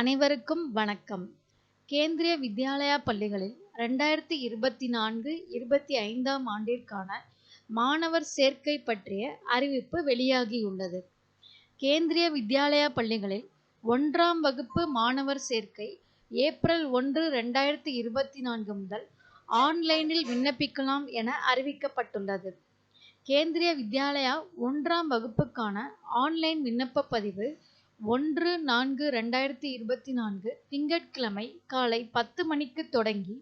அனைவருக்கும் வணக்கம். கேந்திரிய வித்யாலயா பள்ளிகளில் 2024-25ஆம் ஆண்டிற்கான மாணவர் சேர்க்கை பற்றிய அறிவிப்பு வெளியாகியுள்ளது. கேந்திரிய வித்யாலயா பள்ளிகளில் 1ஆம் வகுப்பு மாணவர் சேர்க்கை ஏப்ரல் 1, 2024 முதல் ஆன்லைனில் விண்ணப்பிக்கலாம் என அறிவிக்கப்பட்டுள்ளது. கேந்திரிய வித்யாலயா 1ஆம் வகுப்புக்கான ஆன்லைன் விண்ணப்ப பதிவு 1/4/2024 திங்கட்கிழமை காலை 10 மணிக்கு தொடங்கி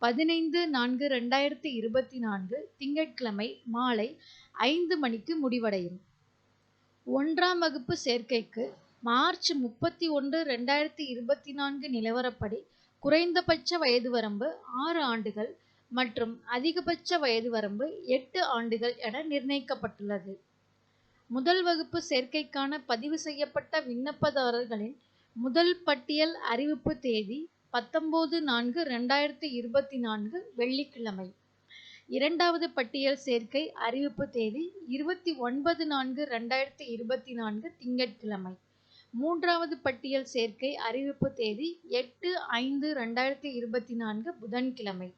15/4/2024 திங்கட்கிழமை மாலை 5 மணிக்கு முடிவடையும். 1ஆம் வகுப்பு சேர்க்கைக்கு மார்ச் 31, 2024 நிலவரப்படி குறைந்தபட்ச வயது வரம்பு 6 ஆண்டுகள் மற்றும் அதிகபட்ச வயது வரம்பு 8 ஆண்டுகள் என நிர்ணயிக்கப்பட்டுள்ளது. முதல் வகுப்பு சேர்க்கைக்கான பதிவு செய்யப்பட்ட விண்ணப்பதாரர்களின் முதல் பட்டியல் அறிவிப்பு தேதி 19/4/2024 வெள்ளிக்கிழமை. இரண்டாவது பட்டியல் சேர்க்கை அறிவிப்பு தேதி 29/4/2024 திங்கட்கிழமை. மூன்றாவது பட்டியல் சேர்க்கை அறிவிப்பு தேதி 8/5/2024 புதன்கிழமை.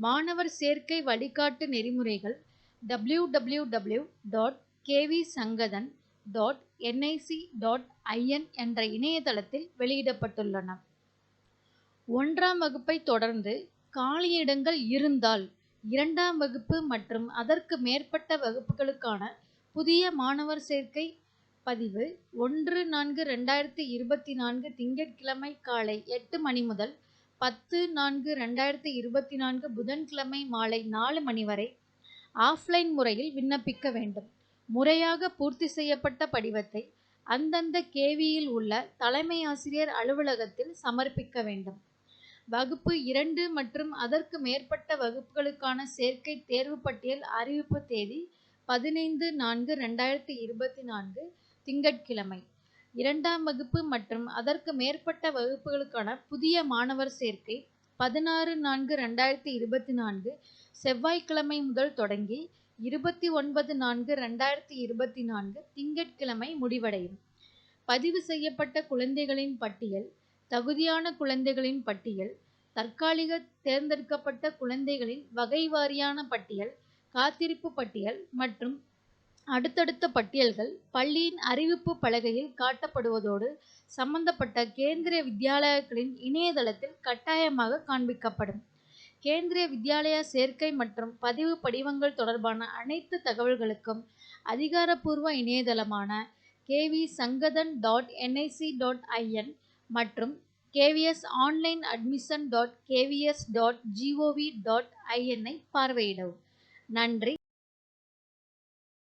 மாணவர் சேர்க்கை வழிகாட்டு நெறிமுறைகள் www.kvsangadan.nic.in என்ற இணையதளத்தில் வெளியிடப்பட்டுள்ளன. 1ஆம் வகுப்பை தொடர்ந்து காலியிடங்கள் இருந்தால் 2ஆம் வகுப்பு மற்றும் அதற்கு மேற்பட்ட வகுப்புகளுக்கான புதிய மாணவர் சேர்க்கை பதிவு 1/4/2024 திங்கட்கிழமை காலை 8 மணி முதல் 10/4/2024 புதன்கிழமை மாலை 4 மணி வரை ஆஃப்லைன் முறையில் விண்ணப்பிக்க வேண்டும். முறையாக பூர்த்தி செய்யப்பட்ட படிவத்தை அந்தந்த கேவியில் உள்ள தலைமை ஆசிரியர் அலுவலகத்தில் சமர்ப்பிக்க வேண்டும். வகுப்பு 2 மற்றும் அதற்கு மேற்பட்ட வகுப்புகளுக்கான சேர்க்கை தேர்வு பட்டியல் அறிவிப்பு தேதி 15/4/2024 திங்கட்கிழமை. 2ஆம் வகுப்பு மற்றும் அதற்கு மேற்பட்ட வகுப்புகளுக்கான புதிய மாணவர் சேர்க்கை 16/4/2024 செவ்வாய்க்கிழமை முதல் தொடங்கி 29/4/2024 திங்கட்கிழமை முடிவடையும். பதிவு செய்யப்பட்ட குழந்தைகளின் பட்டியல், தகுதியான குழந்தைகளின் பட்டியல், தற்காலிக தேர்ந்தெடுக்கப்பட்ட குழந்தைகளின் வகை வாரியான பட்டியல், காத்திருப்பு பட்டியல் மற்றும் அடுத்தடுத்த பட்டியல்கள் பள்ளியின் அறிவிப்பு பலகையில் காட்டப்படுவதோடு சம்பந்தப்பட்ட கேந்திரிய வித்யாலயாக்களின் இணையதளத்தில் கட்டாயமாக காண்பிக்கப்படும். கேந்திரிய வித்யாலயா சேர்க்கை மற்றும் பதிவு படிவங்கள் தொடர்பான அனைத்து தகவல்களுக்கும் அதிகாரப்பூர்வ இணையதளமான kvsangadan.nic.in மற்றும் kvsonlineadmission.kvs.gov.in ஐ பார்வையிடவும். நன்றி.